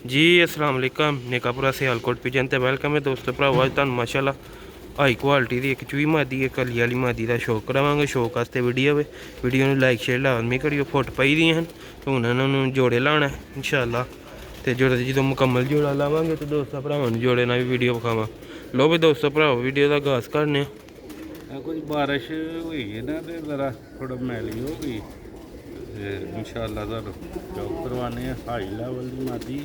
जी अस्सलाम वालेकुम नेकापुरा सियालकोट पिजन ते वेलकम है दोस्तों भराओ अज तुहानूं माशाअल्लाह हाई क्वालिटी दी एक चूई मादी एक कली वाली मादी का शौक करावांगे। शौक वास्ते वीडियो नूं लाइक शेयर लाजमी करियो। फुट पई दी हैं तो हुण इन्हां नूं जोड़े लाना है इंशाअल्लाह। तो जोड़े जो मुकम्मल जोड़ा लावांगे तो दोस्तों भरावां नूं जोड़े नाल भी वीडियो विखावां। लो भी दोस्तों भराओ वीडियो का आगाज़ करने। कुछ बारिश हुई है ना तो ज़रा थोड़ा मैली हो गई। इंशाअल्लाह जॉब करवाने हाई लेवल की मादी।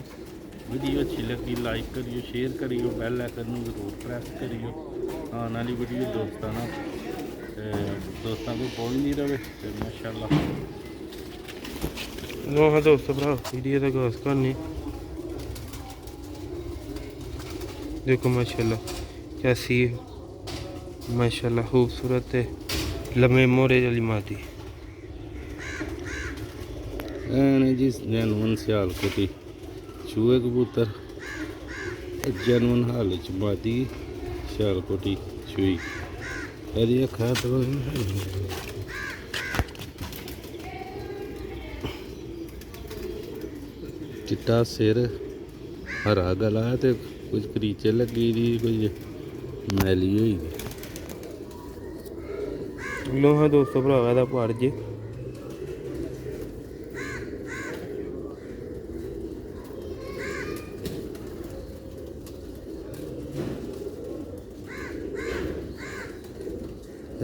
वीडियो अच्छी लगी लाइक करियो शेयर करियो बैल आइकन जरूर प्रेस करियो। आने वाली वीडियो दोस्तों को पहुँचती रहे तो माशाअल्लाह। लो हाँ दोस्तों भरा वीडियो का आगाज़ करने। देखो माशाअल्लाह कैसी माशाअल्लाह खूबसूरत है लम्बे मोरे वाली मादी जी। जैनवन सियालकोटी चूहे कबूतर जैनवन हाल च मादी सियालकोटी चूई यदि अखा तो चिट्टा सिर हरा गला तो कुछ करीचे लगी दी कुछ मैली हुई। लो हाँ दोस्तों भरावा दा पाड़ जे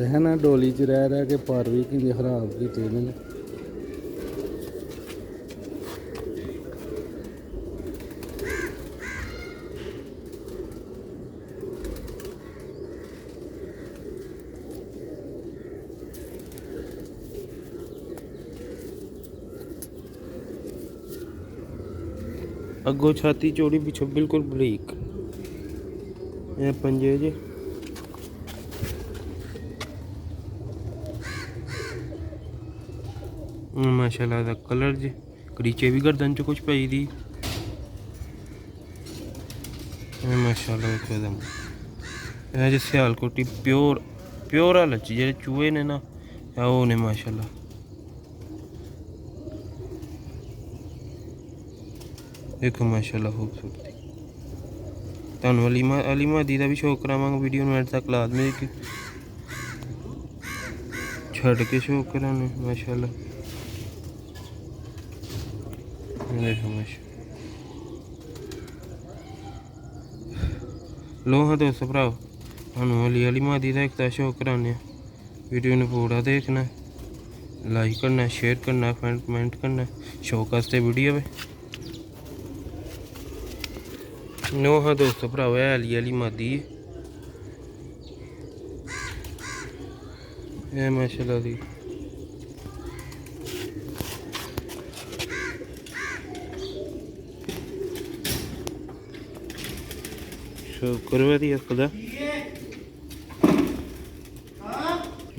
है ना डोली च रह के पर भी कि खराब की इन्होंने। अगों छाती चौड़ी पिछों बिल्कुल बरीक ये पंजे जे माशाल्लाह दा कलर जे करीचे भी गर्दन च कुछ पई दी माशाल्लाह एकदम यह जे सियालकोटी प्योर हालत च जेह्ड़े चूहे ने ना ओह् ने माशाल्लाह। देखो माशाल्लाह खूबसूरती तुहानूं अली मादी का भी शौक करावांगा। वीडियो नूं एंड तक लाजमी छड़ के शौक कराने माशाल्लाह। देखो माशाल्लाह लो हाँ दोस्तों भराओ तुहानूं अली मादी का एक शौक कराने। वीडियो ने पूरा देखना लाइक करना शेयर करना कमेंट करना शौक वास्ते वीडियो है। नो हाँ दोस्तों भरावा अली मादी है माशाल्लाह दी शुक्र वधिया खुदा।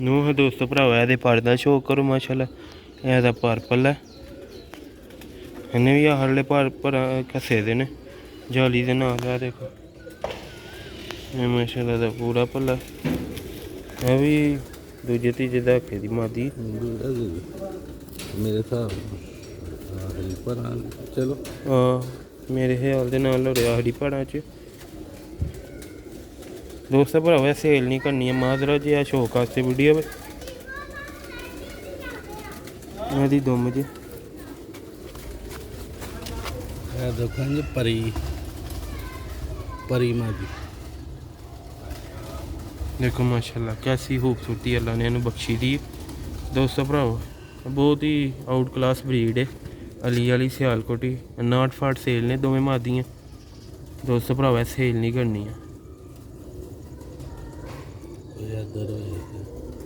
नो हाँ दोस्तों भरावा एह्दे पर दा शौक करो माशाल्लाह। एह्दा पर्पल है इन्हें भी आहले पर घसे दे ने जाली दे नाल है। देखो माशाल्लाह दा पूरा भला है भी दूजे तीजे दहाके दी मादी मेरे हिसाब चलो हाँ मेरे ख्याल दे नाल होरे आखरी प्हाड़ां च। दोस्तों भरावा सेल नहीं करनी है माजरा जे शौक वास्ते वीडियो एह्दी दुम जे देखो जी परी मादी। देखो माशाल्लाह कैसी खूबसूरती अल्लाह ने इन्हूं बख्शी दी। दोस्तों भराओ बहुत ही आउट क्लास ब्रीड है अली वाली सियालकोटी नाट फाट सेल ने दोवें मादियां। दोस्तों भरावा सेल नहीं करनी है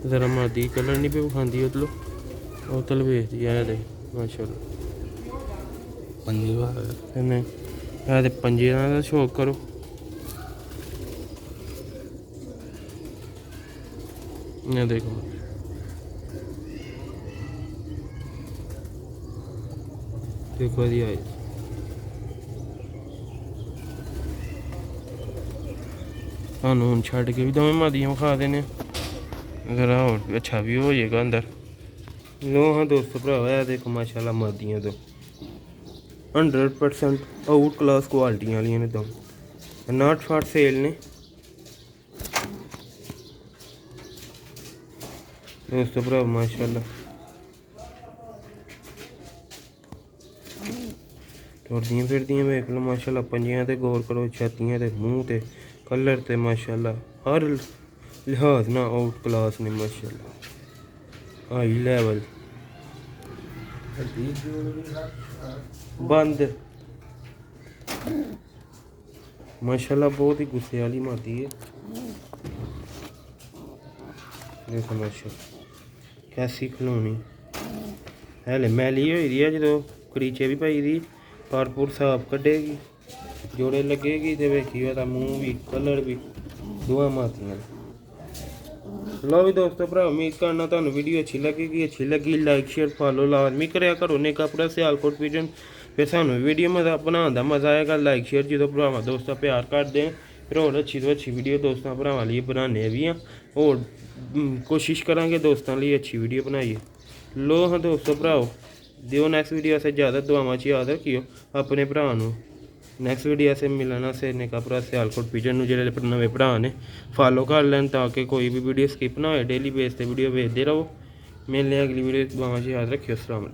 जरा मादी कलर नहीं पे विखाती उतलो उतल वेचदी है दे माशाल्लाह। नहीं है पंजे का शौक करो। ये देखो देखो दी आई सानू हूँ छड़ के भी दवें मादियां विखा देने जरा और अच्छा भी हो जाएगा अंदर। लो हाँ दोस्तों भरावा देखो माशाल्लाह मादियां दो 100% आउट क्लास क्वालिटी वाली ने दम नॉट फॉर सेल ने दोस्तों भरा माशाल्लाह टुरदियां फिरदियां वेख लो माशाल्लाह पंजियां ते गौर करो छातियां ते मूँह ते कलर ते माशाल्लाह हर लिहाज ना आउट क्लास ने माशाल्लाह हाई लेवल बंद माशाल्लाह बहुत ही गुस्से वाली मादी है देखो माशाल्लाह कैसी खलोनी हले मैली हुई दी है जो करीचे भी पाई दी पारपुर साफ कड्डेगी जोड़े लगेगी तो वेखी ओहदा मूँह भी कलर भी दुआ मातियां लो भी दोस्तों भरा उम्मीद करना तुहानू वीडियो अच्छी लगी लाइक शेयर फॉलो लाजमी कराया करो नेकापुरा सियालकोट पिजन फिर सानू वीडियो मज़ा बनाने का मज़ा आएगा लाइक शेयर जो भरावां दोस्तों प्यार करते हैं फिर होर अच्छी तो अच्छी वीडियो दोस्तों भरावां लिए बनाने भी हैं और कोशिश करांगे दोस्तों लिए अच्छी वीडियो बनाइए लो हाँ दोस्तों भराओ दियो नेक्स्ट वीडियो से ज़्यादा दुआवां च याद रखियो अपने भरा नैक्सट वीडियो से मिलना से नेकापुरा सियालकोट पिजन जो नवे भरा ने फॉलो कर लैन ताकि कोई भी वीडियो स्किप ना हो डेली बेस पर वीडियो भेजते रहो मिलने अगली वीडियो दुआवां च याद रखियो अस्सलाम वालेकुम।